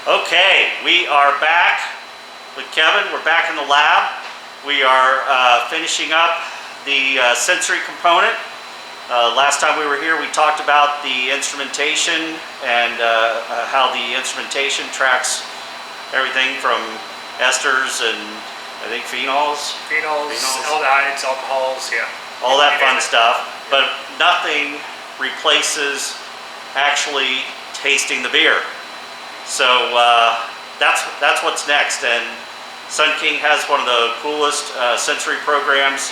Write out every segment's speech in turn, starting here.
Okay, we are back with Kevin. We're back in the lab. We are finishing up the sensory component. Last time we were here, we talked about the instrumentation and how the instrumentation tracks everything from esters and I think phenols, aldehydes, alcohols, yeah. All that fun stuff, but nothing replaces actually tasting the beer. So that's what's next, and Sun King has one of the coolest sensory programs,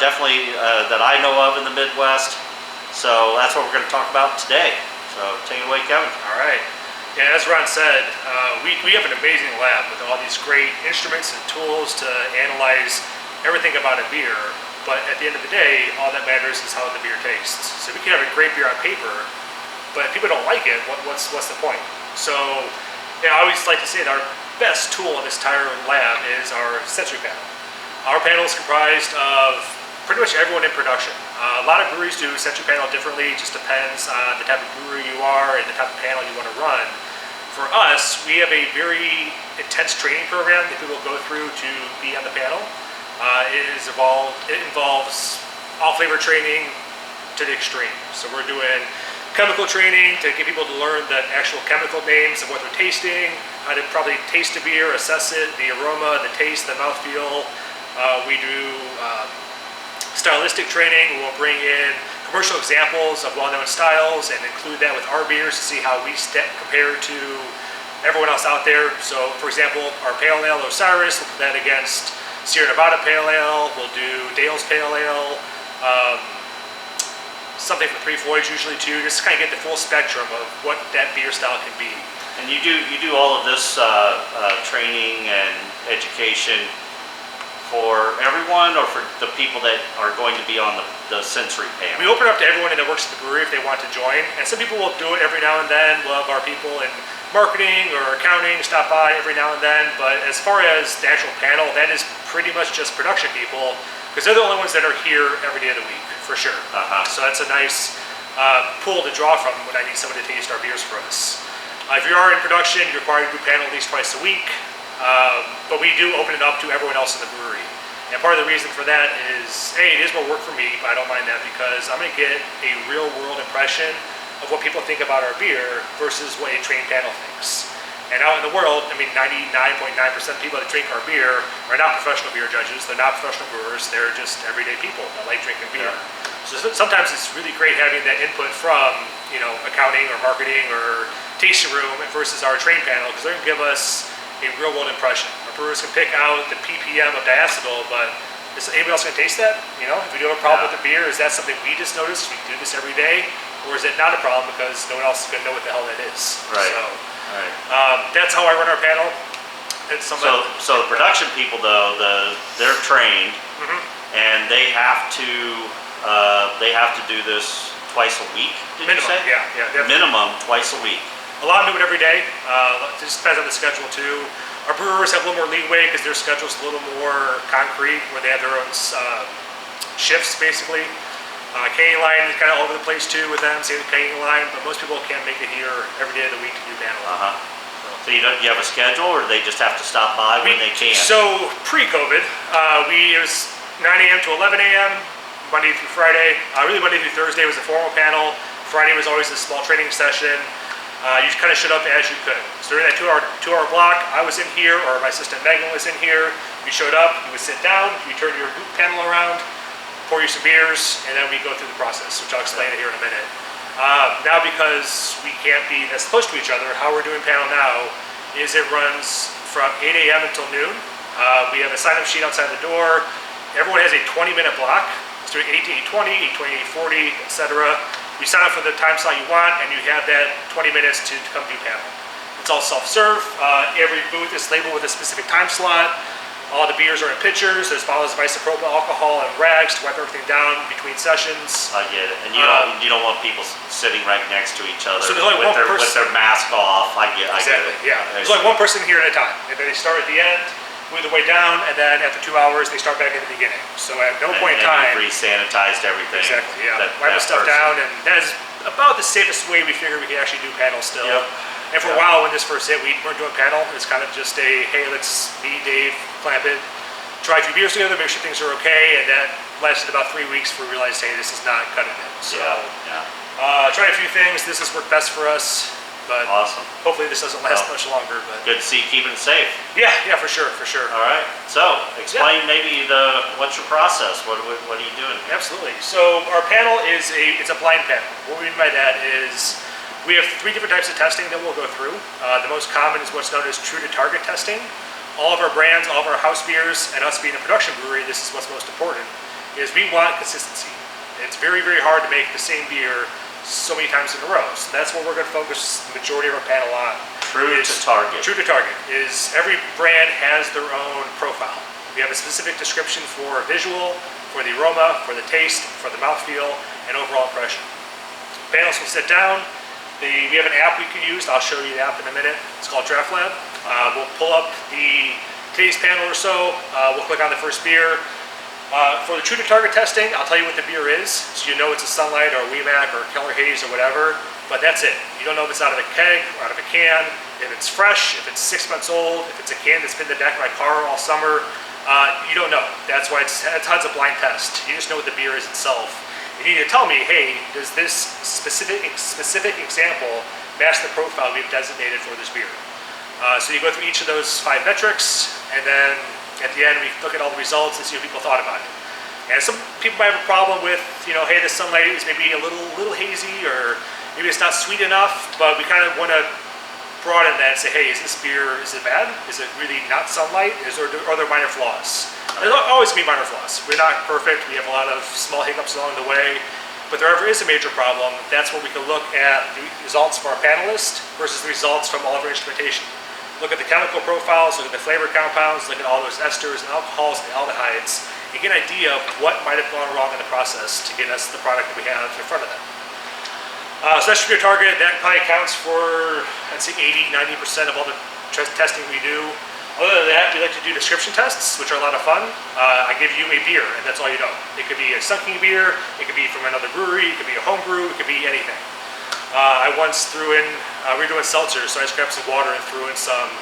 definitely that I know of in the Midwest. So that's what we're going to talk about today. So take it away, Kevin. All right. Yeah, as Ron said, we have an amazing lab with all these great instruments and tools to analyze everything about a beer. But at the end of the day, all that matters is how the beer tastes. So we can have a great beer on paper, but if people don't like it, what's the point? So yeah, I always like to say that our best tool in this entire lab is our sensory panel. Our panel is comprised of pretty much everyone in production. A lot of breweries do sensory panel differently. It just depends on the type of brewery you are and the type of panel you want to run. For us, we have a very intense training program that people go through to be on the panel. It involves all flavor training to the extreme. So we're doing chemical training to get people to learn the actual chemical names of what they're tasting, how to probably taste a beer, assess it, the aroma, the taste, the mouthfeel. We do stylistic training. We'll bring in commercial examples of well-known styles and include that with our beers to see how we compare to everyone else out there. So for example, our Pale Ale Osiris, we'll put that against Sierra Nevada Pale Ale. We'll do Dale's Pale Ale. Something for Three Floyds usually too, just to kind of get the full spectrum of what that beer style can be. And you do all of this training and education for everyone, or for the people that are going to be on the sensory panel? We open up to everyone that works at the brewery if they want to join, and some people will do it every now and then. We'll have our people in marketing or accounting stop by every now and then, but as far as the actual panel, that is pretty much just production people, because they're the only ones that are here every day of the week, for sure. So that's a nice pool to draw from when I need somebody to taste our beers for us. If you are in production, you're required to do panel at least twice a week, but we do open it up to everyone else in the brewery. And part of the reason for that is, A, it is more work for me, but I don't mind that because I'm going to get a real world impression of what people think about our beer versus what a trained panel thinks. And out in the world, I mean, 99.9% of people that drink our beer are not professional beer judges. They're not professional brewers. They're just everyday people that like drinking beer. So sometimes it's really great having that input from, accounting or marketing or tasting room versus our trained panel, because they're going to give us a real world impression. Our brewers can pick out the ppm of diacetyl, but is anybody else going to taste that? If we do have a problem with the beer, is that something we just noticed? We do this every day, or is it not a problem because no one else is going to know what the hell that is? Right. So, right. That's how I run our panel. So the production people though, they're trained, and they have to do this twice a week. Did minimum, you say? Yeah. Minimum twice a week. A lot do it every day. It just depends on the schedule too. Our brewers have a little more leeway because their schedule's a little more concrete, where they have their own shifts basically. Canning line is kind of all over the place too with them, same with canning line, but most people can't make it here every day of the week to do panel. So you have a schedule, or do they just have to stop by when they can? So pre-COVID, it was 9 a.m. to 11 a.m. Monday through Friday. Really Monday through Thursday was a formal panel. Friday was always a small training session. You just kind of showed up as you could. So during that two-hour block, I was in here, or my assistant Megan was in here. You showed up, you would sit down, you turn your group panel around, pour you some beers, and then we go through the process, which I'll explain here in a minute. Now, because we can't be as close to each other, how we're doing panel now is it runs from 8 a.m. until noon. We have a sign-up sheet outside the door. Everyone has a 20-minute block. It's doing 8 to 8:20, 8:20, 8:40, etc. You sign up for the time slot you want, and you have that 20 minutes to come do panel. It's all self-serve. Every booth is labeled with a specific time slot. All the beers are in pitchers. There's bottles of isopropyl alcohol and rags to wipe everything down between sessions. I get it. And you don't want people sitting right next to each other, so there's only with their mask off. I get exactly, it. Yeah. There's only one person here at a time. And then they start at the end, move their way down, and then after 2 hours, they start back at the beginning. So at no point in time... re-sanitized everything. Exactly, yeah. Wipe the stuff down, and that is about the safest way we figure we can actually do panels still. Yep. And for a while when this first hit, we weren't doing panel. It's kind of just a, hey, let's me, Dave, Clampett, try a few beers together, make sure things are okay, and that lasted about 3 weeks before we realized, hey, this is not cutting it. So, tried a few things. This has worked best for us, but awesome. Hopefully this doesn't last much longer. But good to see you keeping it safe. Yeah, for sure. All right. So, explain maybe what's your process? What are you doing here? Absolutely. So our panel is it's a blind panel. What we mean by that is we have 3 different types of testing that we'll go through. The most common is what's known as true to target testing. All of our brands, all of our house beers, and us being a production brewery, this is what's most important, is we want consistency. It's very, very hard to make the same beer so many times in a row. So that's what we're going to focus the majority of our panel on. True to target. True to target is every brand has their own profile. We have a specific description for visual, for the aroma, for the taste, for the mouthfeel, and overall impression. Panels will sit down. We have an app we can use. I'll show you the app in a minute. It's called Draft Lab. We'll pull up today's panel or so. We'll click on the first beer. For the true to target testing, I'll tell you what the beer is, so you know it's a Sunlight or a Weemac or a Keller Haze or whatever, but that's it. You don't know if it's out of a keg or out of a can, if it's fresh, if it's 6 months old, if it's a can that's been in the back of my car all summer. You don't know. That's why it's a blind test. You just know what the beer is itself. You need to tell me, hey, does this specific example match the profile we've designated for this beer? So you go through each of those 5 metrics, and then at the end we look at all the results and see what people thought about it. And some people might have a problem with, hey, this Sunlight is maybe a little hazy, or maybe it's not sweet enough, but we kind of want to broaden that and say, hey, is this beer, is it bad? Is it really not Sunlight? Are there minor flaws? There's always going to be minor flaws. We're not perfect. We have a lot of small hiccups along the way. But there ever is a major problem, that's where we can look at the results from our panelists versus the results from all of our instrumentation. Look at the chemical profiles, look at the flavor compounds, look at all those esters and alcohols and aldehydes, and get an idea of what might have gone wrong in the process to get us the product that we have in front of them. So that should be your target. That probably accounts for, I'd say, 80–90% of all the testing we do. Other than that, we like to do description tests, which are a lot of fun. I give you a beer, and that's all you know. It could be a Sunking beer, it could be from another brewery, it could be a home brew, it could be anything. I once threw in, we were doing seltzers, so I just grabbed some water and threw in some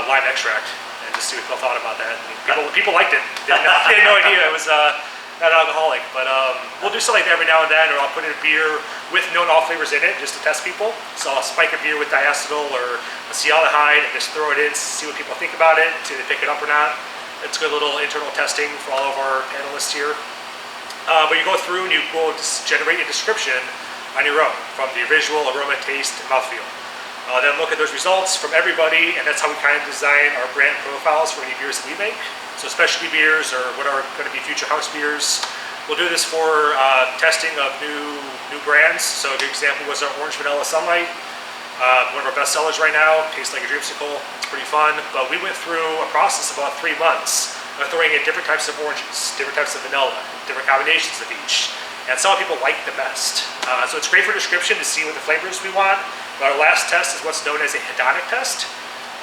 lime extract, and just see what people thought about that. And people liked it. They had no idea it was not alcoholic, but we'll do something like that every now and then, or I'll put in a beer with known all flavors in it just to test people. So I'll spike a beer with diacetyl or a cealdehyde and just throw it in, see what people think about it, see if they pick it up or not. It's good little internal testing for all of our panelists here. But you go through and you will generate a description on your own from the visual, aroma, taste, and mouthfeel. Then look at those results from everybody, and that's how we kind of design our brand profiles for any beers that we make. So specialty beers or what are going to be future house beers. We'll do this for testing of new brands. So a good example was our Orange Vanilla Sunlight. One of our best sellers right now, tastes like a dreamsicle. It's pretty fun, but we went through a process of about 3 months of throwing in different types of oranges, different types of vanilla, different combinations of each. And some people like the best. So it's great for description to see what the flavors we want. But our last test is what's known as a hedonic test.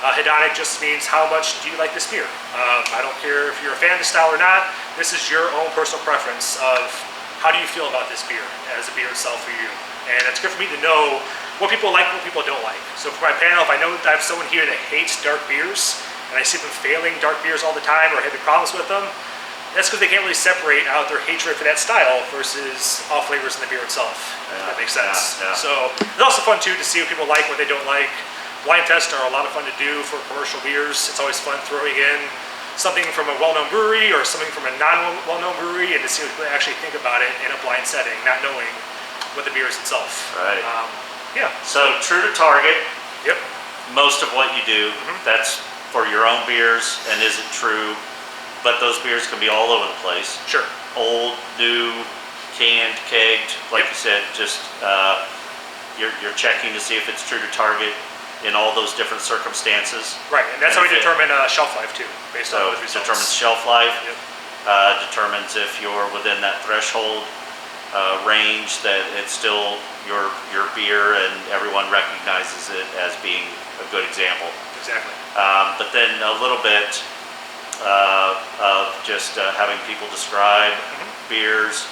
Hedonic just means how much do you like this beer? I don't care if you're a fan of the style or not. This is your own personal preference of how do you feel about this beer as a beer itself for you. And it's good for me to know what people like and what people don't like. So for my panel, if I know I have someone here that hates dark beers, and I see them failing dark beers all the time or having problems with them, that's because they can't really separate out their hatred for that style versus all flavors in the beer itself. If that makes sense. Yeah. So it's also fun too to see what people like, what they don't like. Blind tests are a lot of fun to do for commercial beers. It's always fun throwing in something from a well-known brewery or something from a non-well-known brewery and to see what people actually think about it in a blind setting, not knowing what the beer is itself. Right. Yeah. So true to target. Yep. Most of what you do, that's for your own beers, and is it true? But those beers can be all over the place. Sure. Old, new, canned, kegged, like you said, just you're checking to see if it's true to target in all those different circumstances. Right, and that's how we determine shelf life too, based on those results. Determines shelf life, Yep. determines if you're within that threshold range that it's still your beer and everyone recognizes it as being a good example. Exactly. But then a little bit of just having people describe beers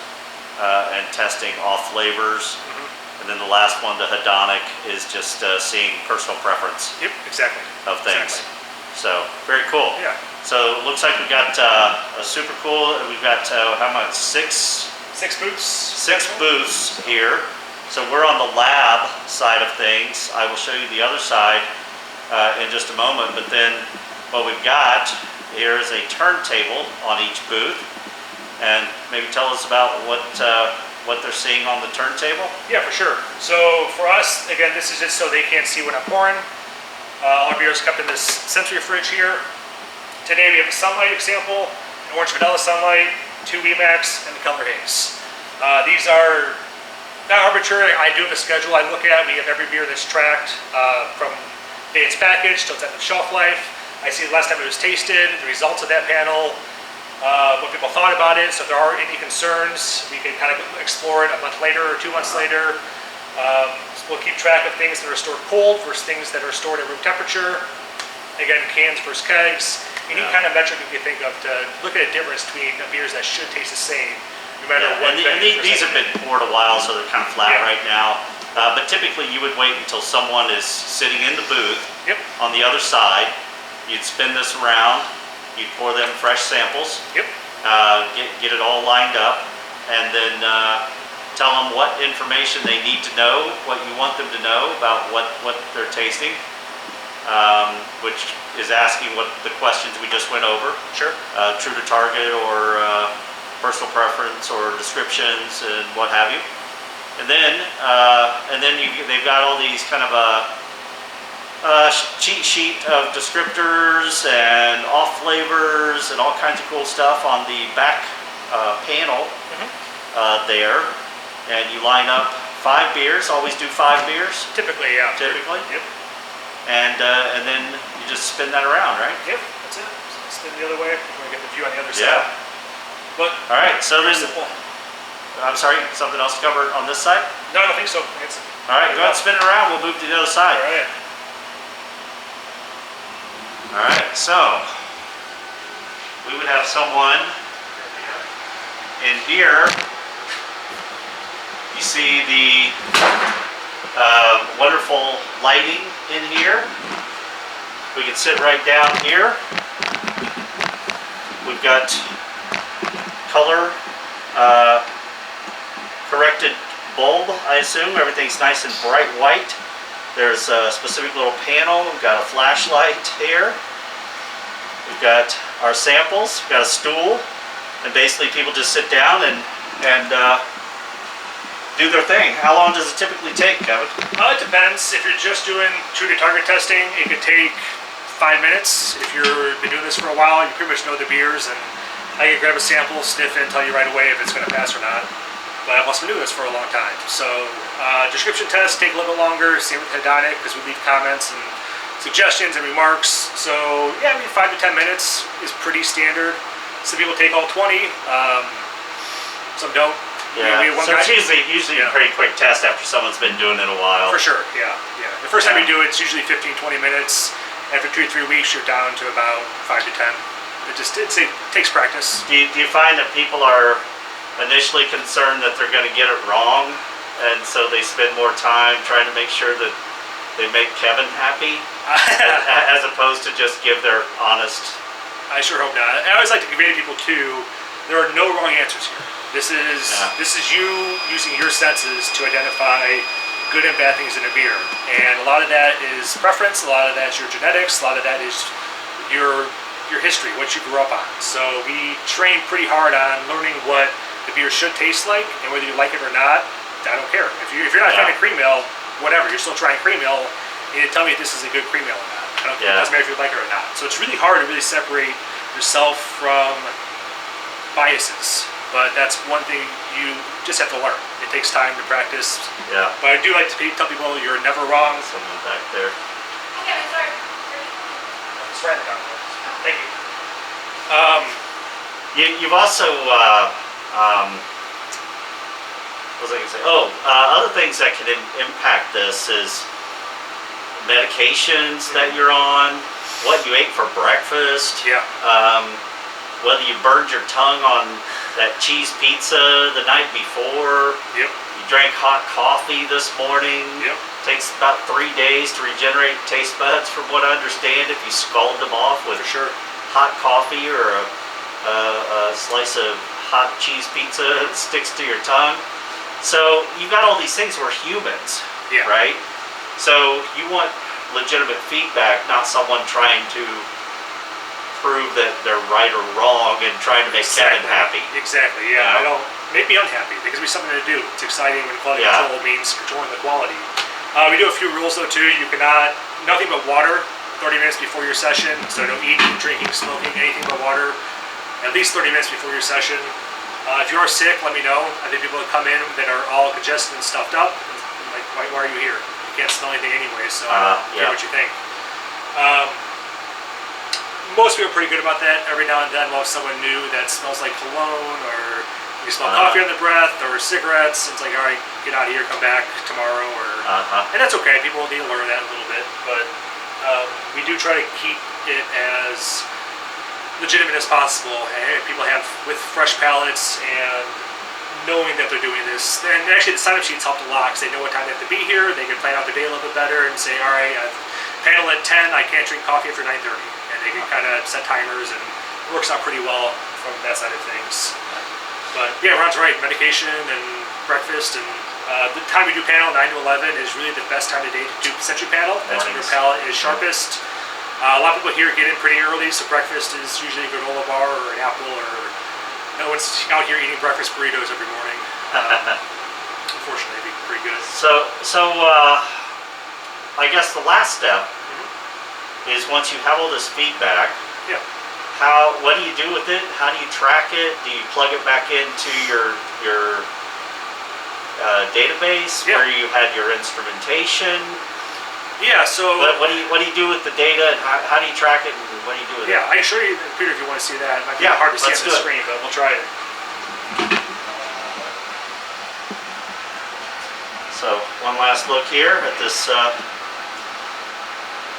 and testing off flavors. And then the last one, the hedonic, is just seeing personal preference Yep, exactly. of things. Exactly. So very cool. Yeah. So it looks like we got a super cool. We've got how much? Six Six booths here. So we're on the lab side of things. I will show you the other side in just a moment. But then what we've got here is a turntable on each booth, and maybe tell us about what they're seeing on the turntable. Yeah, for sure. So for us, again, this is just so they can't see what I'm pouring. All our beer is kept in this sensory fridge here. Today we have a sunlight example, an orange vanilla sunlight, 2 Emacs, and the color haze. These are not arbitrary. I do have a schedule I look at. We have every beer that's tracked from the day it's packaged till its end of shelf life. I see the last time it was tasted, the results of that panel, what people thought about it. So if there are any concerns, we can kind of explore it a month later or 2 months later. We'll keep track of things that are stored cold versus things that are stored at room temperature. Again, cans versus kegs. Any kind of metric you can think of to look at a difference between the beers that should taste the same, no matter what. And these have been poured a while, so they're kind of flat right now. But typically you would wait until someone is sitting in the booth on the other side. You'd spin this around. You pour them fresh samples, get it all lined up, and then tell them what information they need to know, what you want them to know about what they're tasting, which is asking what the questions we just went over. Sure. True to target or personal preference or descriptions and what have you. And then they've got all these kind of cheat sheet of descriptors and off flavors and all kinds of cool stuff on the back panel there. And you line up 5 beers, always do 5 beers? Typically, yeah. Typically? Yep. And then you just spin that around, right? Yep, that's it. So spin the other way. We're going to get the view on the other side. Yeah. But all right, so then, simple. I'm sorry, something else to cover on this side? No, I don't think so. All right, go ahead and spin it around. We'll move to the other side. All right. All right, so we would have someone in here. You see the wonderful lighting in here. We can sit right down here. We've got color corrected bulb, I assume. Everything's nice and bright white. There's a specific little panel. We've got a flashlight here. We've got our samples. We've got a stool. And basically people just sit down and do their thing. How long does it typically take, Kevin? It depends. If you're just doing true to target testing, it could take 5 minutes. If you've been doing this for a while, you pretty much know the beers, and I can grab a sample, sniff it, and tell you right away if it's going to pass or not. But I've also been doing this for a long time. So description tests take a little bit longer, same with hedonic, because we leave comments and suggestions and remarks. So yeah, I mean 5 to 10 minutes is pretty standard. Some people take all 20, some don't. Yeah, so it's usually a pretty quick test after someone's been doing it a while. For sure, yeah. The first time you do it, it's usually 15, 20 minutes. After 2 to 3 weeks, you're down to about 5 to 10. It takes practice. Do you find that people are initially concerned that they're going to get it wrong, and so they spend more time trying to make sure that they make Kevin happy, as opposed to just give their honest? I sure hope not. I always like to convey to people too, there are no wrong answers here. This is you using your senses to identify good and bad things in a beer. And a lot of that is preference, a lot of that is your genetics, a lot of that is your history, what you grew up on. So we train pretty hard on learning what the beer should taste like, and whether you like it or not, I don't care. If you're not trying to cream ale, whatever, you're still trying cream ale, you tell me if this is a good cream ale or not. It doesn't matter if you like it or not. So it's really hard to really separate yourself from biases. But that's one thing you just have to learn. It takes time to practice. Yeah. But I do like to tell people you're never wrong. Someone back there. Okay, sorry. It's right down there. Thank you. You've also, what was I going to say? Other things that can impact this is medications that you're on, what you ate for breakfast. Yeah. Whether you burned your tongue on that cheese pizza the night before. Yep. You You drank hot coffee this morning. Yep. Takes about 3 days to regenerate taste buds, from what I understand, if you scald them off with For sure. hot coffee or a slice of hot cheese pizza that sticks to your tongue. So you've got all these things. We're humans, Yeah. right? So you want legitimate feedback, not someone trying to prove that they're right or wrong and trying to make Kevin happy. Exactly, yeah. I don't make me unhappy. There gives me something to do. It's exciting when quality control means controlling the quality. We do a few rules though too. You cannot, nothing but water 30 minutes before your session. So no eating, drinking, smoking, anything but water at least 30 minutes before your session. If you are sick, let me know. I think people that come in that are all congested and stuffed up, like, why are you here? You can't smell anything anyway, so I don't care what you think. Most people are pretty good about that. Every now and then we'll have someone new that smells like cologne, or you smell coffee on their breath, or cigarettes. It's like, all right, get out of here, come back tomorrow, or and that's okay. People need to learn that a little bit, but we do try to keep it as legitimate as possible. Hey, people have with fresh palates and knowing that they're doing this. And actually, the sign-up sheets helped a lot because they know what time they have to be here. They can plan out their day a little bit better and say, all right, I've panel at 10. I can't drink coffee after 9:30, and they can kind of set timers, and it works out pretty well from that side of things. But yeah, Ron's right. Medication and breakfast, and the time we do panel 9 to 11 is really the best time of day to do century panel. That's when your palate is sharpest. A lot of people here get in pretty early, so breakfast is usually a granola bar or an apple, or no one's out here eating breakfast burritos every morning. Unfortunately, it'd be pretty good. So I guess the last step is once you have all this feedback. Yeah. What do you do with it? How do you track it? Do you plug it back into your database where you had your instrumentation? Yeah. So what do you do with the data, and how do you track it, and what do you do with it? Yeah, I can show you the computer if you want to see that. It might be hard to see on the screen, but we'll try it. So one last look here at this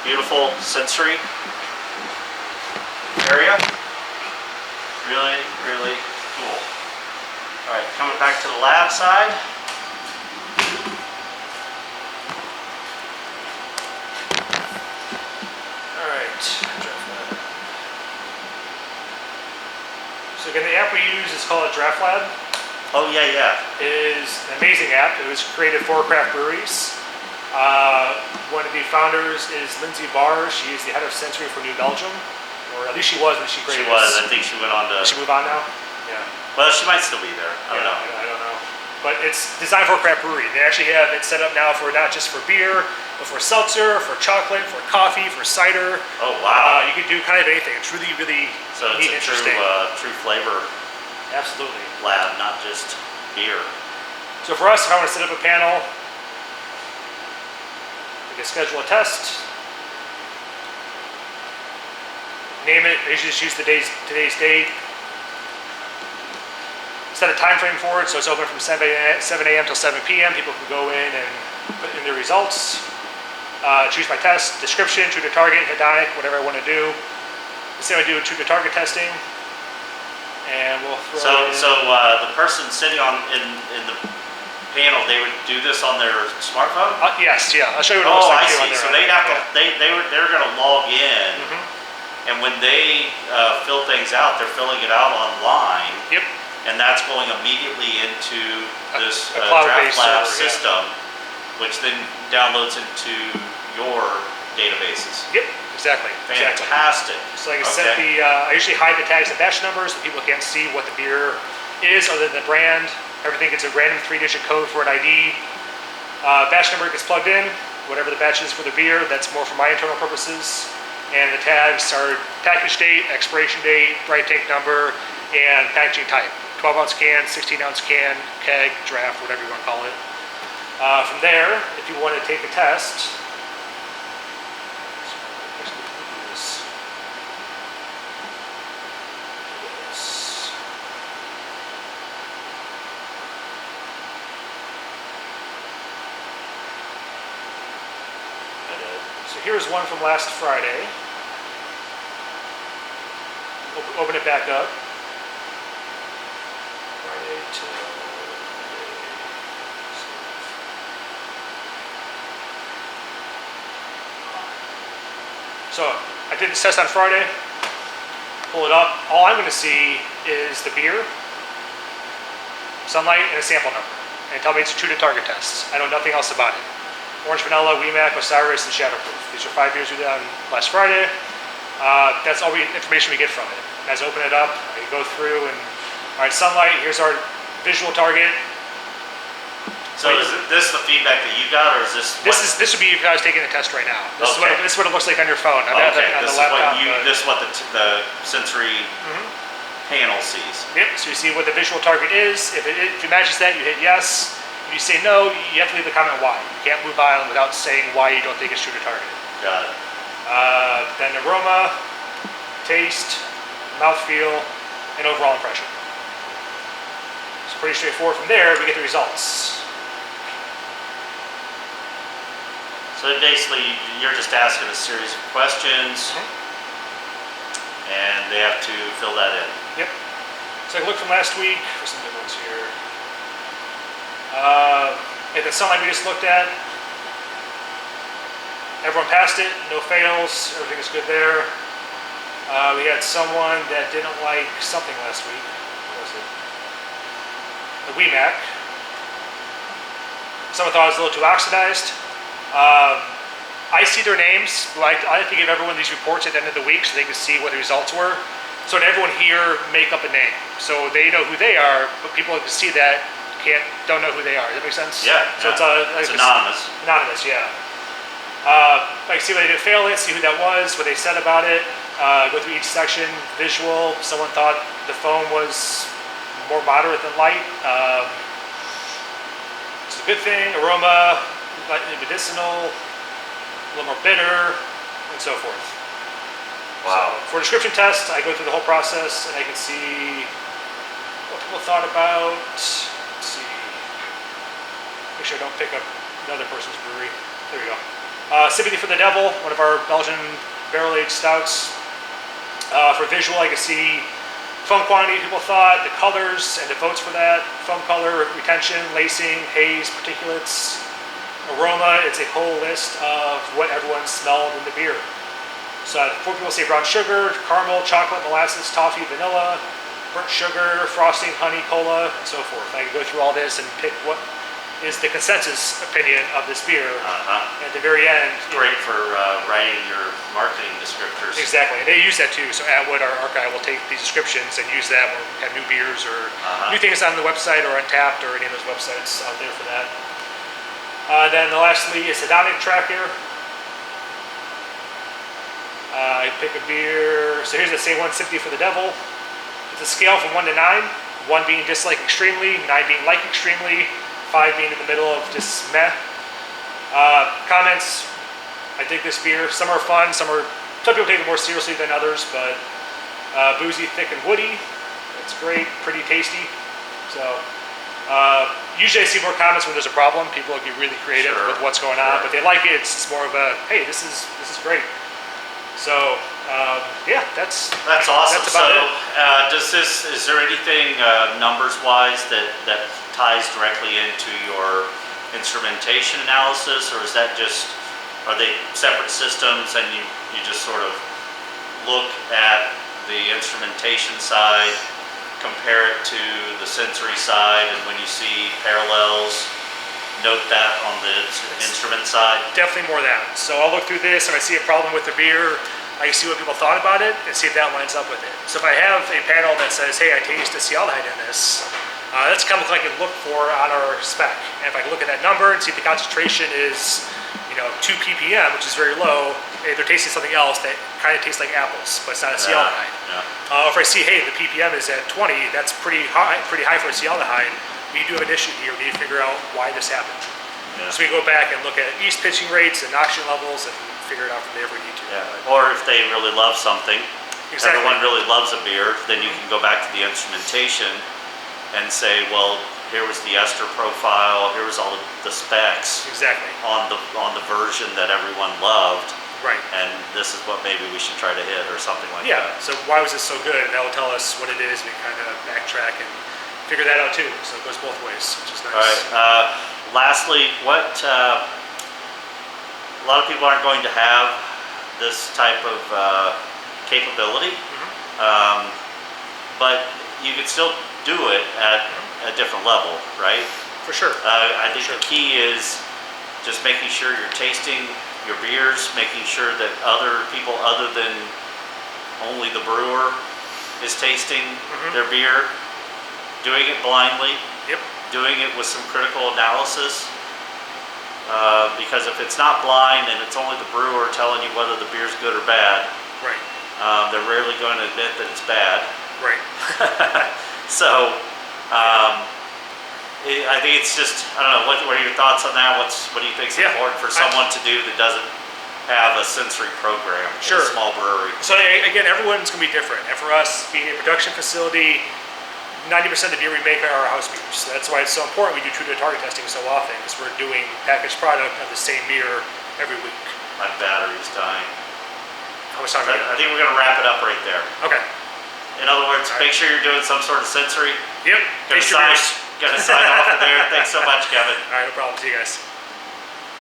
beautiful sensory area. Really, really cool. All right, coming back to the lab side. All right. So again, the app we use is called Draft Lab. Oh yeah. It is an amazing app. It was created for craft breweries. One of the founders is Lindsay Barr. She is the head of sensory for New Belgium, or at least she was when she created. She was. I think she went on to. Did she move on now? Yeah. Well, she might still be there. I don't know. I don't know. But it's designed for a craft brewery. They actually have it set up now for not just for beer, but for seltzer, for chocolate, for coffee, for cider. Oh wow! You can do kind of anything. It's really, really so it's neat and interesting. True flavor Absolutely. lab, not just beer. So for us, if I want to set up a panel, we can schedule a test, name it. I usually just use today's date. Set a time frame for it, so it's open from 7 a.m. till 7 p.m. People can go in and put in their results. Choose my test, description, true to target, hedonic, whatever I want to do. Instead, I do true to target testing, and we'll throw So the person sitting in the panel, they would do this on their smartphone? Yes, yeah. I'll show you what it looks like too on there. So they'd have to, they're going to log in, and when they fill things out, they're filling it out online. Yep. And that's going immediately into this cloud-based Draft Lab server, system, which then downloads into your databases. Yep, exactly. Fantastic. So I can set I usually hide the tags and batch numbers so people can't see what the beer is other than the brand. Everything gets a random 3-digit code for an ID. Batch number gets plugged in, whatever the batch is for the beer. That's more for my internal purposes. And the tags are package date, expiration date, bright tank number, and packaging type. 12-ounce can, 16-ounce can, keg, draft, whatever you want to call it. From there, if you want to take a test, so here's one from last Friday. Open it back up. Friday till Monday, So I did this test on Friday. Pull it up. All I'm going to see is the beer, sunlight, and a sample number. And tell me it's a true to target test. I know nothing else about it. Orange Vanilla, WEMAC, Osiris, and Shadowproof. These are 5 beers we did on last Friday. That's all information we get from it. And as I open it up, I go through and, all right, sunlight, here's our visual target. So is this the feedback that you got, or is this? This would be if I was taking a test right now. This is what it looks like on your phone. I'm Okay, on this the is laptop. this is what the sensory panel sees. Yep. So you see what the visual target is. If it matches that, you hit yes. If you say no, you have to leave a comment why. You can't move on without saying why you don't think it's true to target. Got it. Then aroma, taste, mouthfeel, and overall impression. It's pretty straightforward. From there, we get the results. So basically, you're just asking a series of questions, and they have to fill that in. Yep. So I look from last week for some good ones here. At the sunlight we just looked at, everyone passed it, no fails, everything is good there. We had someone that didn't like something last week. What was it? The WEMAC. Someone thought it was a little too oxidized. I see their names. I like to give everyone these reports at the end of the week so they can see what the results were. So that everyone here make up a name. So they know who they are, but people who see that don't know who they are. Does that make sense? Yeah. So yeah. It's anonymous. Anonymous, yeah. I see what they did fail it, see who that was, what they said about it, go through each section, visual. Someone thought the foam was more moderate than light. It's a good thing. Aroma, medicinal, a little more bitter, and so forth. Wow. So for a description test, I go through the whole process and I can see what people thought about. Let's see. Make sure I don't pick up another person's brewery. There we go. Sympathy for the Devil, one of our Belgian barrel-aged stouts. For visual, I can see foam quantity people thought, the colors, and the votes for that. Foam color, retention, lacing, haze, particulates. Aroma, it's a whole list of what everyone smelled in the beer. So 4 people say brown sugar, caramel, chocolate, molasses, toffee, vanilla, burnt sugar, frosting, honey, cola, and so forth. I can go through all this and pick what is the consensus opinion of this beer. At the very end, Great for writing your marketing descriptors. exactly, and they use that too. So Atwood, our archive, will take these descriptions and use that when we have new beers or new things on the website or Untapped or any of those websites out there for that. Then lastly is hedonic track here. I pick a beer. So here's the say 1 Sympathy for the Devil. It's a scale from 1 to 9. 1 being dislike extremely, 9 being like extremely, 5 being in the middle of just meh. Comments. I dig this beer. Some are fun. Some people take it more seriously than others, but boozy, thick, and woody. It's great. Pretty tasty. So usually I see more comments when there's a problem. People get really creative with what's going on, but they like it. It's more of a, hey, this is great. So yeah, that's awesome. That's about it. Is there anything numbers wise that ties directly into your instrumentation analysis, or is that are they separate systems and you just sort of look at the instrumentation side, compare it to the sensory side, and when you see parallels, note that on the instrument side? Definitely more that. So I'll look through this and I see a problem with the beer. I see what people thought about it and see if that lines up with it. So if I have a panel that says, hey, I taste acetaldehyde in this, that's a chemical I can look for on our spec. And if I can look at that number and see if the concentration is 2 ppm, which is very low, they're tasting something else that kind of tastes like apples, but it's not acetaldehyde. If I see, hey, the ppm is at 20, that's pretty high for acetaldehyde. We do have an issue here. We need to figure out why this happened. So we go back and look at yeast pitching rates and oxygen levels and figure it out from there if we need to. Or if they really love something, Exactly. everyone really loves a beer, then you can go back to the instrumentation and say, well, here was the ester profile, here was all the specs Exactly. on the version that everyone loved. Right. And this is what maybe we should try to hit, or something like that. So why was this so good? And that will tell us what it is. We kind of backtrack and figure that out too. So it goes both ways, which is nice. All right. Lastly, a lot of people aren't going to have this type of capability, but you could still do it at a different level, right? For sure. I think the key is just making sure you're tasting your beers, making sure that other people other than only the brewer is tasting their beer, doing it blindly, Yep. doing it with some critical analysis. Because if it's not blind and it's only the brewer telling you whether the beer's good or bad, Right. they're rarely going to admit that it's bad. Right. So, I think it's just, I don't know, what are your thoughts on that? What do you think is important for someone to do that doesn't have a sensory program in a small brewery? So again, everyone's going to be different. And for us, being a production facility, 90% of the beer we make are our house beers. So that's why it's so important we do true to target testing so often, because we're doing packaged product of the same beer every week. My battery's dying. How much time do we got? I think we're going to wrap it up right there. Okay. In other words, make sure you're doing some sort of sensory. Yep. Taste your beers. Gonna sign off of there. Thanks so much, Kevin. All right, no problem. See you guys.